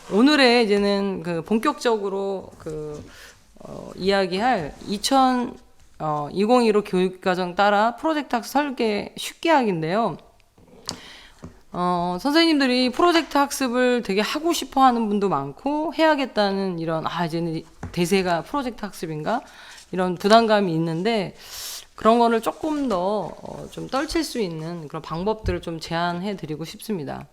오늘의 이제는 그 본격적으로 이야기할 2015 교육과정 따라 프로젝트 학습 설계 쉽게 하기인데요. 선생님들이 프로젝트 학습을 되게 하고 싶어 하는 분도 많고, 해야겠다는 이런, 이제는 대세가 프로젝트 학습인가? 이런 부담감이 있는데, 그런 거를 조금 더 좀 떨칠 수 있는 그런 방법들을 좀 제안해 드리고 싶습니다.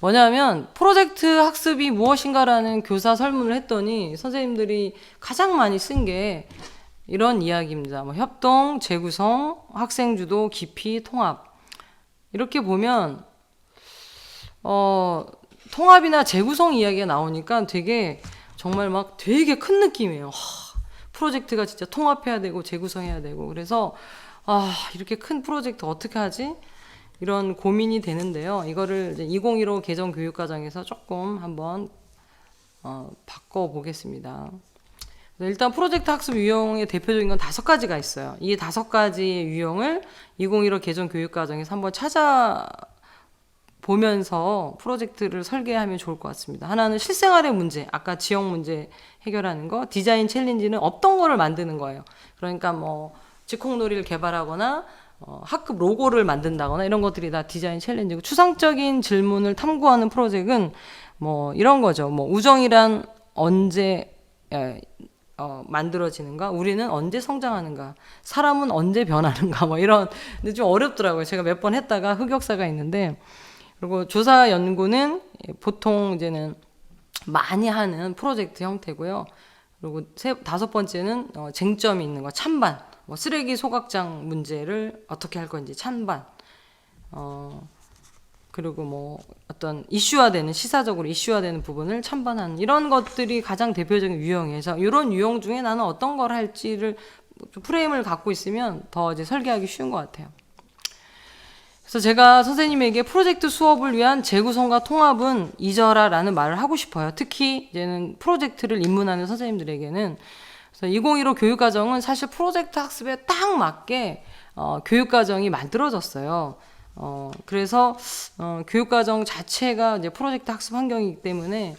뭐냐면 프로젝트 학습이 무엇인가라는 교사 설문을 했더니 선생님들이 가장 많이 쓴 게 이런 이야기입니다. 뭐 협동, 재구성, 학생주도, 깊이, 통합. 이렇게 보면 통합이나 재구성 이야기가 나오니까 되게 정말 막 되게 큰 느낌이에요. 프로젝트가 진짜 통합해야 되고 재구성해야 되고, 그래서 이렇게 큰 프로젝트 어떻게 하지? 이런 고민이 되는데요. 이거를 이제 2015 개정 교육과정에서 조금 한번 바꿔보겠습니다. 일단 프로젝트 학습 유형의 대표적인 건 5가지가 있어요. 이 5가지의 유형을 2015 개정 교육과정에서 한번 찾아보면서 프로젝트를 설계하면 좋을 것 같습니다. 하나는 실생활의 문제, 아까 지역 문제 해결하는 거. 디자인 챌린지는 없던 거를 만드는 거예요. 그러니까 뭐 직콕놀이를 개발하거나 학급 로고를 만든다거나 이런 것들이 다 디자인 챌린지고, 추상적인 질문을 탐구하는 프로젝트는 뭐 이런 거죠. 뭐 우정이란 언제 만들어지는가? 우리는 언제 성장하는가? 사람은 언제 변하는가? 뭐 이런. 근데 좀 어렵더라고요. 제가 몇 번 했다가 흑역사가 있는데. 그리고 조사 연구는 보통 이제는 많이 하는 프로젝트 형태고요. 그리고 5번째는 쟁점이 있는 거, 찬반. 뭐 쓰레기 소각장 문제를 어떻게 할 건지 찬반. 그리고 뭐 어떤 이슈화되는, 시사적으로 이슈화되는 부분을 찬반하는, 이런 것들이 가장 대표적인 유형에서, 이런 유형 중에 나는 어떤 걸 할지를 좀 프레임을 갖고 있으면 더 이제 설계하기 쉬운 것 같아요. 그래서 제가 선생님에게 프로젝트 수업을 위한 재구성과 통합은 잊어라라는 말을 하고 싶어요. 특히 이제는 프로젝트를 입문하는 선생님들에게는. 그래서 2015 교육과정은 사실 프로젝트 학습에 딱 맞게 교육과정이 만들어졌어요. 그래서 교육과정 자체가 이제 프로젝트 학습 환경이기 때문에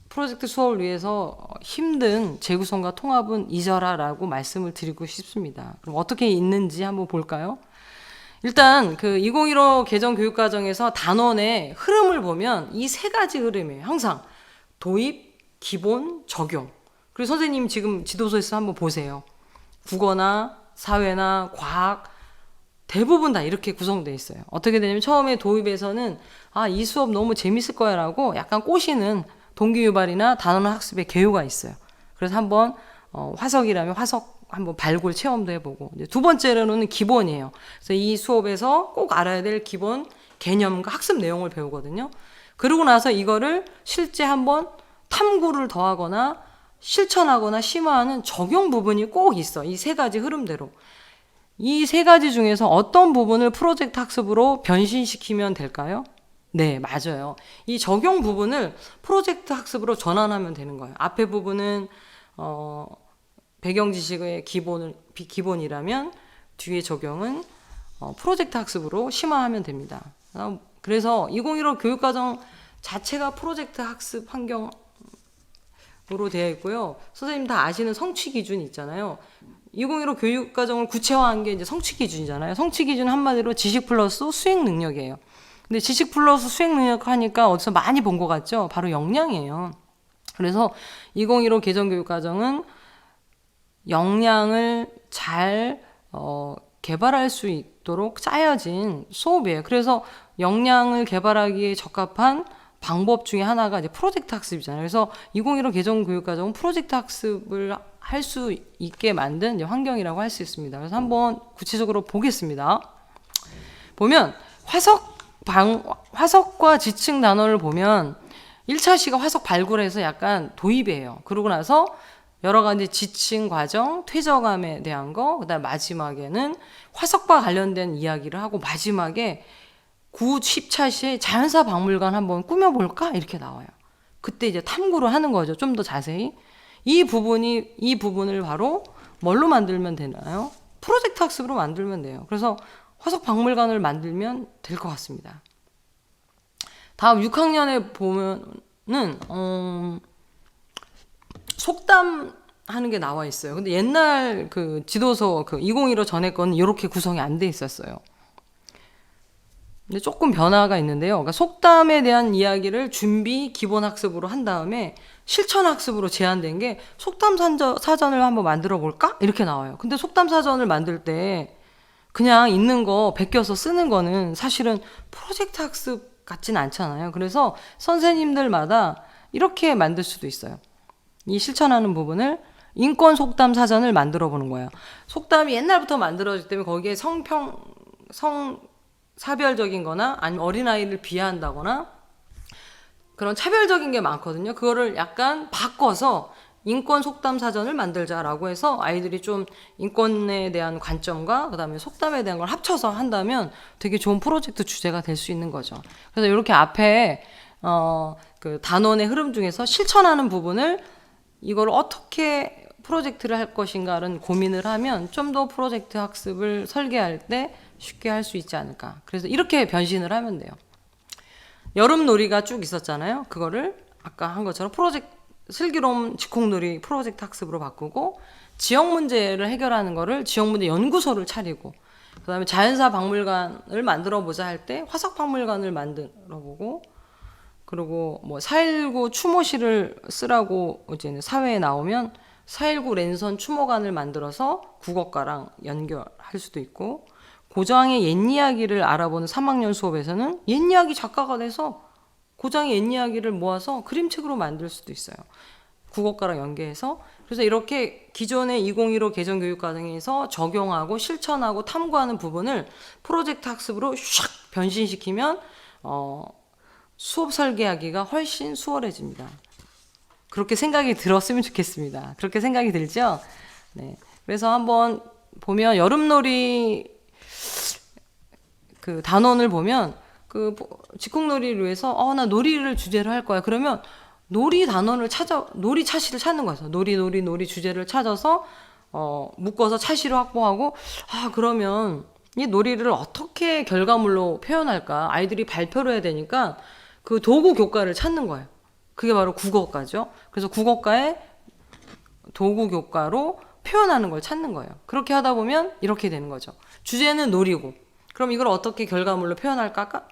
프로젝트 수업을 위해서 힘든 재구성과 통합은 잊어라라고 말씀을 드리고 싶습니다. 그럼 어떻게 있는지 한번 볼까요? 일단 2015 개정 교육과정에서 단원의 흐름을 보면 이 3가지 흐름이에요. 항상 도입, 기본, 적용. 그리고 선생님 지금 지도서에서 한번 보세요. 국어나 사회나 과학 대부분 다 이렇게 구성되어 있어요. 어떻게 되냐면 처음에 도입에서는 이 수업 너무 재밌을 거야 라고 약간 꼬시는 동기유발이나 단원 학습의 개요가 있어요. 그래서 한번 화석이라면 화석 한번 발굴 체험도 해보고, 이제 2번째로는 기본이에요. 그래서 이 수업에서 꼭 알아야 될 기본 개념과 학습 내용을 배우거든요. 그러고 나서 이거를 실제 한번 탐구를 더하거나 실천하거나 심화하는 적용 부분이 꼭 있어. 이 3가지 흐름대로. 이 3가지 중에서 어떤 부분을 프로젝트 학습으로 변신시키면 될까요? 네, 맞아요. 이 적용 부분을 프로젝트 학습으로 전환하면 되는 거예요. 앞에 부분은 배경 지식의 기본이라면 뒤에 적용은 프로젝트 학습으로 심화하면 됩니다. 그래서 2015 교육과정 자체가 프로젝트 학습 환경으로 되어 있고요. 선생님 다 아시는 성취 기준이 있잖아요. 2015 교육과정을 구체화한 게 이제 성취 기준이잖아요. 성취 기준 한마디로 지식 플러스 수행 능력이에요. 근데 지식 플러스 수행 능력 하니까 어디서 많이 본 것 같죠? 바로 역량이에요. 그래서 2015 개정 교육과정은 역량을 잘 개발할 수 있도록 짜여진 수업이에요. 그래서 역량을 개발하기에 적합한 방법 중에 하나가 이제 프로젝트 학습이잖아요. 그래서 2015 개정 교육과정은 프로젝트 학습을 할 수 있게 만든 이제 환경이라고 할 수 있습니다. 그래서 한번 구체적으로 보겠습니다. 보면 화석과 지층 단원을 보면 1차 시가 화석 발굴해서 약간 도입이에요. 그러고 나서 여러 가지 지층 과정, 퇴적암에 대한 거, 그다음 마지막에는 화석과 관련된 이야기를 하고, 마지막에 9, 10차 시에 자연사 박물관 한번 꾸며볼까? 이렇게 나와요. 그때 이제 탐구를 하는 거죠. 좀 더 자세히. 이 부분을 바로 뭘로 만들면 되나요? 프로젝트 학습으로 만들면 돼요. 그래서 화석 박물관을 만들면 될 것 같습니다. 다음 6학년에 보면 속담하는 게 나와 있어요. 근데 옛날 그 지도서 그 2015 전에 거는 이렇게 구성이 안 돼 있었어요. 근데 조금 변화가 있는데요. 그러니까 속담에 대한 이야기를 준비 기본 학습으로 한 다음에 실천 학습으로 제한된 게 속담 사전을 한번 만들어 볼까? 이렇게 나와요. 근데 속담 사전을 만들 때 그냥 있는 거 베껴서 쓰는 거는 사실은 프로젝트 학습 같진 않잖아요. 그래서 선생님들마다 이렇게 만들 수도 있어요. 이 실천하는 부분을 인권 속담 사전을 만들어 보는 거예요. 속담이 옛날부터 만들어지기 때문에 거기에 사별적인 거나 아니면 어린아이를 비하한다거나 그런 차별적인 게 많거든요. 그거를 약간 바꿔서 인권 속담 사전을 만들자라고 해서 아이들이 좀 인권에 대한 관점과 그다음에 속담에 대한 걸 합쳐서 한다면 되게 좋은 프로젝트 주제가 될 수 있는 거죠. 그래서 이렇게 앞에 그 단원의 흐름 중에서 실천하는 부분을 이걸 어떻게 프로젝트를 할 것인가를 고민을 하면 좀 더 프로젝트 학습을 설계할 때 쉽게 할 수 있지 않을까. 그래서 이렇게 변신을 하면 돼요. 여름놀이가 쭉 있었잖아요. 그거를 아까 한 것처럼 슬기로운 직콕놀이 프로젝트 학습으로 바꾸고 지역 문제를 해결하는 거를 지역 문제 연구소를 차리고 그다음에 자연사 박물관을 만들어 보자 할 때 화석 박물관을 만들어 보고 그리고 뭐 4.19 추모실을 쓰라고 이제 사회에 나오면 4.19 랜선 추모관을 만들어서 국어과랑 연결할 수도 있고 고장의 옛 이야기를 알아보는 3학년 수업에서는 옛 이야기 작가가 돼서 고장의 옛 이야기를 모아서 그림책으로 만들 수도 있어요. 국어과랑 연계해서. 그래서 이렇게 기존의 2015 개정교육과정에서 적용하고 실천하고 탐구하는 부분을 프로젝트 학습으로 샥 변신시키면 수업 설계하기가 훨씬 수월해집니다. 그렇게 생각이 들었으면 좋겠습니다. 그렇게 생각이 들죠? 네. 그래서 한번 보면 여름놀이 그 단원을 보면 그 직콕놀이를 위해서 나 놀이를 주제로 할 거야. 그러면 놀이 단원을 놀이 차시를 찾는 거죠. 놀이 주제를 찾아서 묶어서 차시를 확보하고 그러면 이 놀이를 어떻게 결과물로 표현할까? 아이들이 발표를 해야 되니까 그 도구 교과를 찾는 거예요. 그게 바로 국어과죠. 그래서 국어과의 도구 교과로 표현하는 걸 찾는 거예요. 그렇게 하다 보면 이렇게 되는 거죠. 주제는 놀이고 그럼 이걸 어떻게 결과물로 표현할까?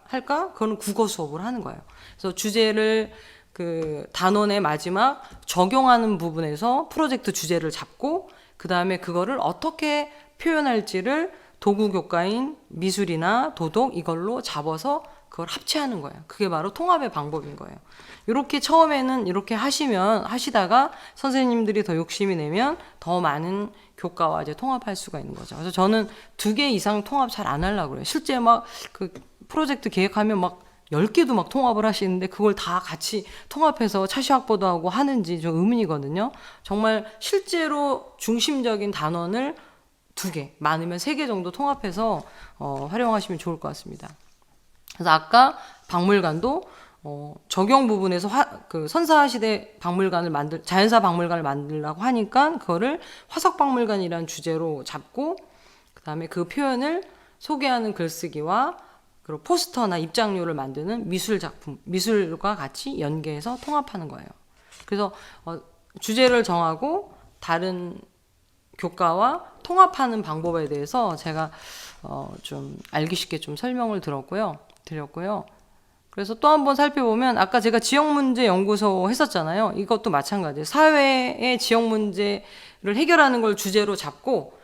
그거는 국어 수업을 하는 거예요. 그래서 주제를 그 단원의 마지막 적용하는 부분에서 프로젝트 주제를 잡고 그 다음에 그거를 어떻게 표현할지를 도구 교과인 미술이나 도덕 이걸로 잡아서 그걸 합체하는 거예요. 그게 바로 통합의 방법인 거예요. 이렇게 처음에는 이렇게 하시다가 선생님들이 더 욕심이 내면 더 많은 교과와 이제 통합할 수가 있는 거죠. 그래서 저는 2개 이상 통합 잘 안 하려고 그래요. 실제 막 그 프로젝트 계획하면 막 10개도 막 통합을 하시는데 그걸 다 같이 통합해서 차시 확보도 하고 하는지 좀 의문이거든요. 정말 실제로 중심적인 단원을 2개, 많으면 3개 정도 통합해서 활용하시면 좋을 것 같습니다. 그래서 아까 박물관도 적용 부분에서 그 선사시대 박물관을 자연사 박물관을 만들려고 하니까 그거를 화석 박물관이라는 주제로 잡고 그다음에 그 표현을 소개하는 글쓰기와 그리고 포스터나 입장료를 만드는 미술 작품, 미술과 같이 연계해서 통합하는 거예요. 그래서 주제를 정하고 다른 교과와 통합하는 방법에 대해서 제가 좀 알기 쉽게 좀 설명을 드렸고요. 그래서 또 한번 살펴보면 아까 제가 지역문제연구소 했었잖아요. 이것도 마찬가지예요. 사회의 지역문제를 해결하는 걸 주제로 잡고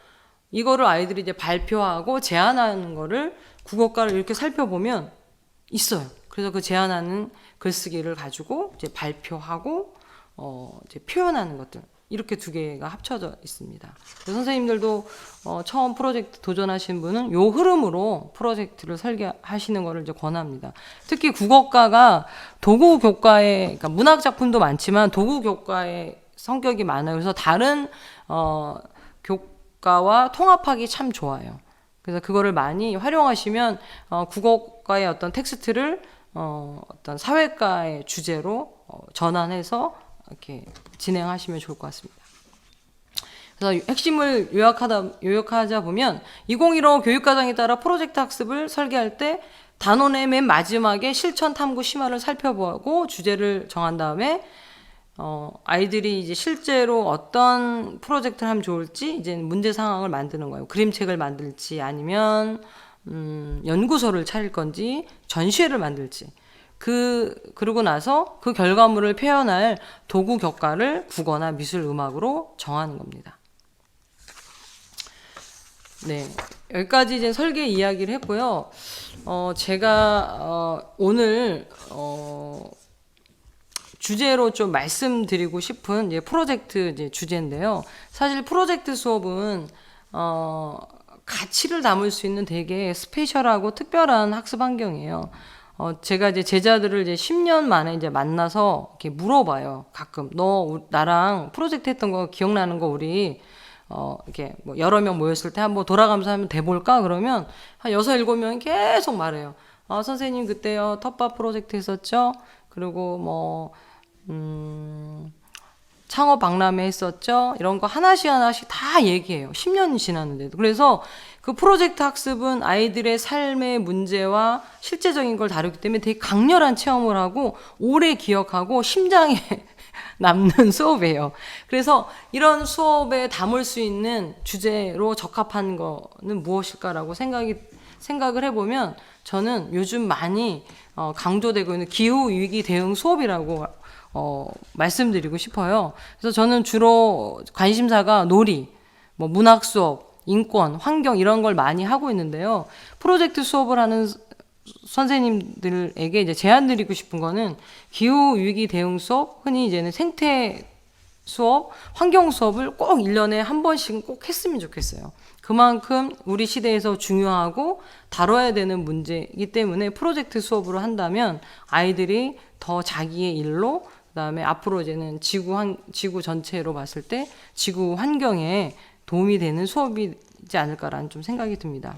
이거를 아이들이 이제 발표하고 제안하는 거를 국어과를 이렇게 살펴보면 있어요. 그래서 그 제안하는 글쓰기를 가지고 이제 발표하고 이제 표현하는 것들 이렇게 2개가 합쳐져 있습니다. 선생님들도 처음 프로젝트 도전하신 분은 요 흐름으로 프로젝트를 설계하시는 것을 이제 권합니다. 특히 국어과가 도구 교과에 그러니까 문학 작품도 많지만 도구 교과의 성격이 많아요. 그래서 다른 교과와 통합하기 참 좋아요. 그래서 그거를 많이 활용하시면 국어과의 어떤 텍스트를 어떤 사회과의 주제로 전환해서 이렇게 진행하시면 좋을 것 같습니다. 그래서 핵심을 요약하자 보면 2015 교육과정에 따라 프로젝트 학습을 설계할 때 단원의 맨 마지막에 실천 탐구 심화를 살펴보고 주제를 정한 다음에 아이들이 이제 실제로 어떤 프로젝트를 하면 좋을지 이제 문제 상황을 만드는 거예요. 그림책을 만들지 아니면 연구소를 차릴 건지 전시회를 만들지. 그러고 나서 그 결과물을 표현할 도구 격과를 국어나 미술 음악으로 정하는 겁니다. 네. 여기까지 이제 설계 이야기를 했고요. 제가 오늘 주제로 좀 말씀드리고 싶은 이제 프로젝트 이제 주제인데요. 사실 프로젝트 수업은 가치를 담을 수 있는 되게 스페셜하고 특별한 학습 환경이에요. 제가 이제 제자들을 이제 10년 만에 이제 만나서 이렇게 물어봐요. 가끔 너 나랑 프로젝트 했던 거 기억나는 거 우리 이렇게 뭐 여러 명 모였을 때 한번 돌아가면서 한번 대볼까? 그러면 한 6, 7명이 계속 말해요. 선생님 그때요 텃밭 프로젝트 했었죠? 그리고 뭐 창업 박람회 했었죠? 이런 거 하나씩 다 얘기해요. 10년이 지났는데도. 그래서 그 프로젝트 학습은 아이들의 삶의 문제와 실제적인 걸 다루기 때문에 되게 강렬한 체험을 하고 오래 기억하고 심장에 남는 수업이에요. 그래서 이런 수업에 담을 수 있는 주제로 적합한 거는 무엇일까라고 생각을 해보면 저는 요즘 많이 강조되고 있는 기후위기 대응 수업이라고 말씀드리고 싶어요. 그래서 저는 주로 관심사가 놀이, 뭐 문학 수업, 인권, 환경 이런 걸 많이 하고 있는데요. 프로젝트 수업을 하는 선생님들에게 이제 제안드리고 싶은 거는 기후위기 대응 수업, 흔히 이제는 생태 수업, 환경 수업을 꼭 1년에 한 번씩은 꼭 했으면 좋겠어요. 그만큼 우리 시대에서 중요하고 다뤄야 되는 문제이기 때문에 프로젝트 수업으로 한다면 아이들이 더 자기의 일로 그다음에 앞으로 이제는 지구 전체로 봤을 때 지구 환경에 도움이 되는 수업이지 않을까라는 좀 생각이 듭니다.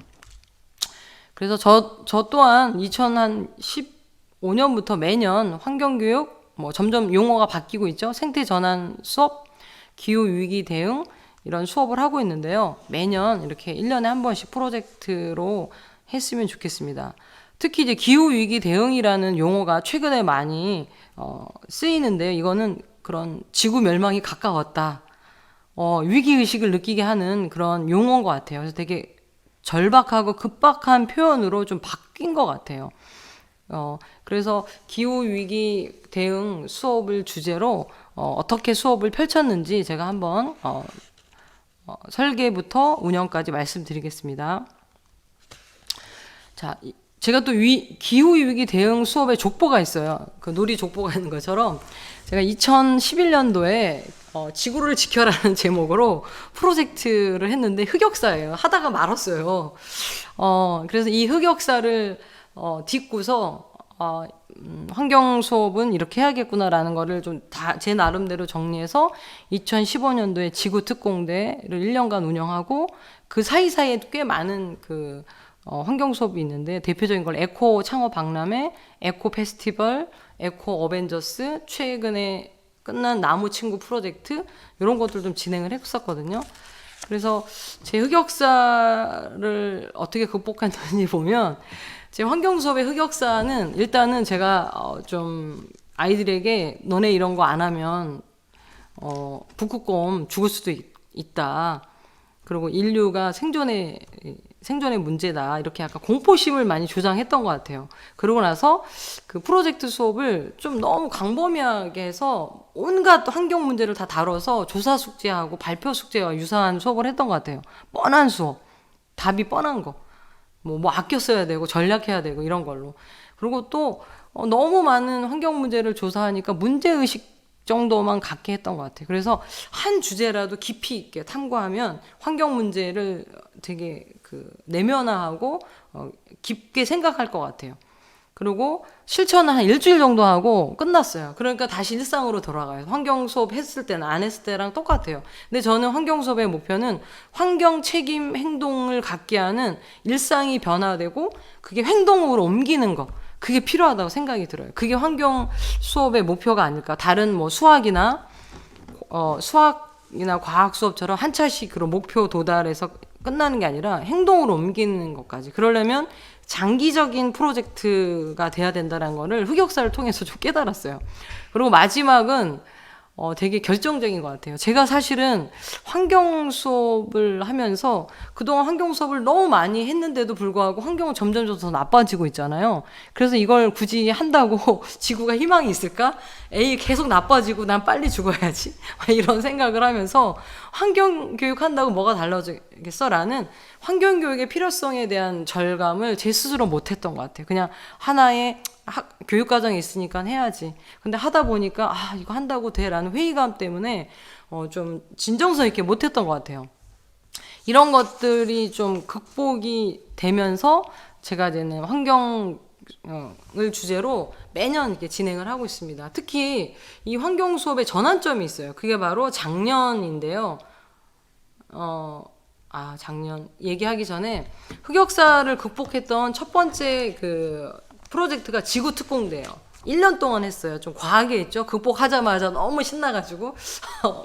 그래서 저 또한 2015년부터 매년 환경교육 뭐 점점 용어가 바뀌고 있죠. 생태 전환 수업, 기후 위기 대응 이런 수업을 하고 있는데요. 매년 이렇게 1년에 한 번씩 프로젝트로 했으면 좋겠습니다. 특히 이제 기후 위기 대응이라는 용어가 최근에 많이 쓰이는데요. 이거는 그런 지구 멸망이 가까웠다. 위기 의식을 느끼게 하는 그런 용어인 것 같아요. 그래서 되게 절박하고 급박한 표현으로 좀 바뀐 것 같아요. 그래서 기후위기 대응 수업을 주제로 어떻게 수업을 펼쳤는지 제가 한번 설계부터 운영까지 말씀드리겠습니다. 자, 제가 또 기후위기 대응 수업에 족보가 있어요. 그 놀이 족보가 있는 것처럼 제가 2011년도에 지구를 지켜라는 제목으로 프로젝트를 했는데 흑역사예요. 하다가 말았어요. 그래서 이 흑역사를 딛고서 환경 수업은 이렇게 해야겠구나라는 거를 좀 다 제 나름대로 정리해서 2015년도에 지구 특공대를 1년간 운영하고 그 사이사이에 꽤 많은 그 환경 수업이 있는데 대표적인 걸 에코 창업 박람회, 에코 페스티벌, 에코 어벤져스, 최근에 끝난 나무 친구 프로젝트 이런 것들 좀 진행을 했었거든요. 그래서 제 흑역사를 어떻게 극복했는지 보면 제 환경 수업의 흑역사는 일단은 제가 좀 아이들에게 너네 이런 거 안 하면 북극곰 죽을 수도 있다. 그리고 인류가 생존의 문제다. 이렇게 약간 공포심을 많이 조장했던 것 같아요. 그러고 나서 그 프로젝트 수업을 좀 너무 광범위하게 해서 온갖 환경 문제를 다 다뤄서 조사 숙제하고 발표 숙제와 유사한 수업을 했던 것 같아요. 뻔한 수업. 답이 뻔한 거. 뭐 아껴 써야 되고 전략해야 되고 이런 걸로. 그리고 또 너무 많은 환경 문제를 조사하니까 문제의식 정도만 갖게 했던 것 같아요. 그래서 한 주제라도 깊이 있게 탐구하면 환경 문제를 되게 내면화하고 깊게 생각할 것 같아요. 그리고 실천을 한 일주일 정도 하고 끝났어요. 그러니까 다시 일상으로 돌아가요. 환경 수업 했을 때는 안 했을 때랑 똑같아요. 근데 저는 환경 수업의 목표는 환경 책임 행동을 갖게 하는 일상이 변화되고 그게 행동으로 옮기는 거. 그게 필요하다고 생각이 들어요. 그게 환경 수업의 목표가 아닐까. 다른 뭐 수학이나 과학 수업처럼 한 차씩 그런 목표 도달해서 끝나는 게 아니라 행동으로 옮기는 것까지. 그러려면 장기적인 프로젝트가 돼야 된다는 거를 흑역사를 통해서 좀 깨달았어요. 그리고 마지막은 되게 결정적인 것 같아요. 제가 사실은 환경 수업을 하면서 그동안 환경 수업을 너무 많이 했는데도 불구하고 환경은 점점 더 나빠지고 있잖아요. 그래서 이걸 굳이 한다고 지구가 희망이 있을까? 에이, 계속 나빠지고 난 빨리 죽어야지. 이런 생각을 하면서 환경 교육 한다고 뭐가 달라지겠어? 라는 환경 교육의 필요성에 대한 절감을 제 스스로 못했던 것 같아요. 그냥 하나의 교육과정이 있으니까 해야지. 근데 하다 보니까 이거 한다고 돼? 라는 회의감 때문에 좀 진정성 있게 못했던 것 같아요. 이런 것들이 좀 극복이 되면서 제가 이제는 환경을 주제로 매년 이렇게 진행을 하고 있습니다. 특히 이 환경 수업의 전환점이 있어요. 그게 바로 작년인데요. 작년 얘기하기 전에 흑역사를 극복했던 첫 번째 프로젝트가 지구 특공대예요. 1년 동안 했어요. 좀 과하게 했죠. 극복하자마자 너무 신나가지고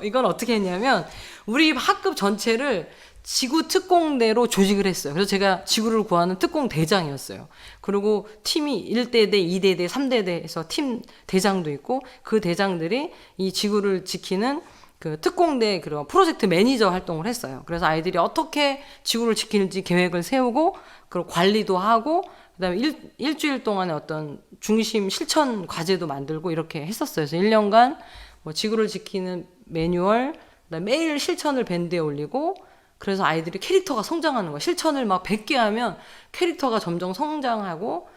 이건 어떻게 했냐면 우리 학급 전체를 지구 특공대로 조직을 했어요. 그래서 제가 지구를 구하는 특공 대장이었어요. 그리고 팀이 1대대, 2대대, 3대대에서 팀 대장도 있고 그 대장들이 이 지구를 지키는 그 특공대 그런 프로젝트 매니저 활동을 했어요. 그래서 아이들이 어떻게 지구를 지키는지 계획을 세우고 그리고 관리도 하고 그다음에 일주일 동안의 어떤 중심 실천 과제도 만들고 이렇게 했었어요. 그래서 1년간 뭐 지구를 지키는 매뉴얼, 그다음에 매일 실천을 밴드에 올리고 그래서 아이들이 캐릭터가 성장하는 거예요. 실천을 막 100개 하면 캐릭터가 점점 성장하고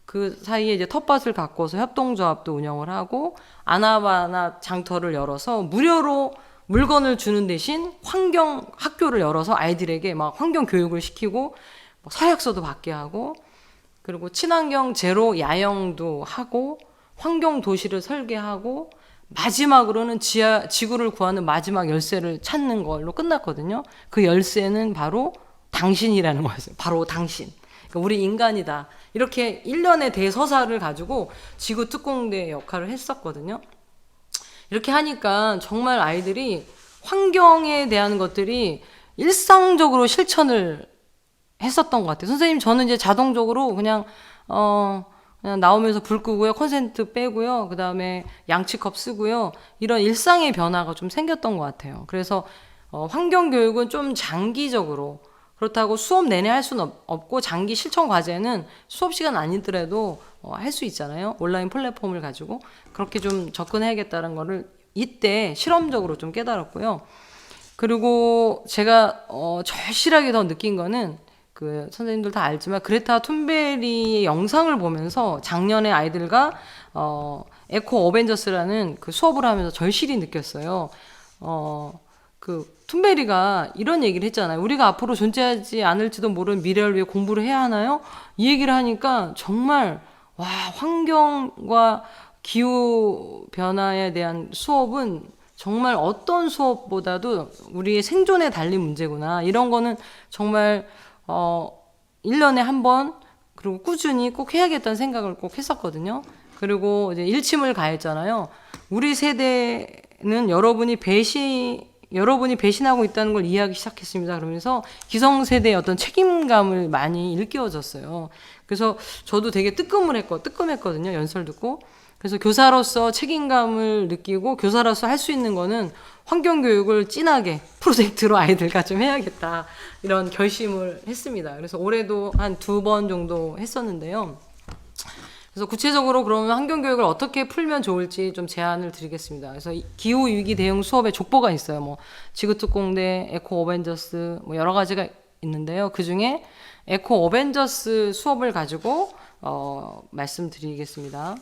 그 사이에 이제 텃밭을 가꿔서 협동조합도 운영을 하고 아나바나 장터를 열어서 무료로 물건을 주는 대신 환경 학교를 열어서 아이들에게 막 환경 교육을 시키고 뭐 서약서도 받게 하고 그리고 친환경 제로 야영도 하고 환경 도시를 설계하고 마지막으로는 지구를 구하는 마지막 열쇠를 찾는 걸로 끝났거든요. 그 열쇠는 바로 당신이라는 거였어요. 바로 당신. 그러니까 우리 인간이다. 이렇게 1년의 대서사를 가지고 지구 특공대 역할을 했었거든요. 이렇게 하니까 정말 아이들이 환경에 대한 것들이 일상적으로 실천을 했었던 것 같아요. 선생님, 저는 이제 자동적으로 그냥 나오면서 불 끄고요, 콘센트 빼고요, 그 다음에 양치컵 쓰고요, 이런 일상의 변화가 좀 생겼던 것 같아요. 그래서 환경교육은 좀 장기적으로, 그렇다고 수업 내내 할 수는 없고 장기 실천 과제는 수업 시간 아니더라도 할 수 있잖아요. 온라인 플랫폼을 가지고 그렇게 좀 접근해야겠다는 거를 이때 실험적으로 좀 깨달았고요. 그리고 제가 절실하게 더 느낀 거는 선생님들 다 알지만 그레타 툰베리의 영상을 보면서 작년에 아이들과 에코 어벤져스라는 그 수업을 하면서 절실히 느꼈어요. 툰베리가 이런 얘기를 했잖아요. 우리가 앞으로 존재하지 않을지도 모르는 미래를 위해 공부를 해야 하나요? 이 얘기를 하니까 정말 환경과 기후 변화에 대한 수업은 정말 어떤 수업보다도 우리의 생존에 달린 문제구나. 이런 거는 정말 1년에 한 번 그리고 꾸준히 꼭 해야겠다는 생각을 꼭 했었거든요. 그리고 이제 일침을 가했잖아요. 우리 세대는 여러분이 배신하고 있다는 걸 이해하기 시작했습니다. 그러면서 기성세대의 어떤 책임감을 많이 일깨워졌어요. 그래서 저도 되게 뜨끔했거든요. 연설 듣고. 그래서 교사로서 책임감을 느끼고 교사로서 할 수 있는 거는 환경교육을 진하게 프로젝트로 아이들과 좀 해야겠다. 이런 결심을 했습니다. 그래서 올해도 한 2번 정도 했었는데요. 그래서 구체적으로 그러면 환경교육을 어떻게 풀면 좋을지 좀 제안을 드리겠습니다. 그래서 기후위기 대응 수업에 족보가 있어요. 뭐 지구특공대, 에코 어벤져스 뭐 여러 가지가 있는데요. 그 중에 에코 어벤져스 수업을 가지고 말씀드리겠습니다.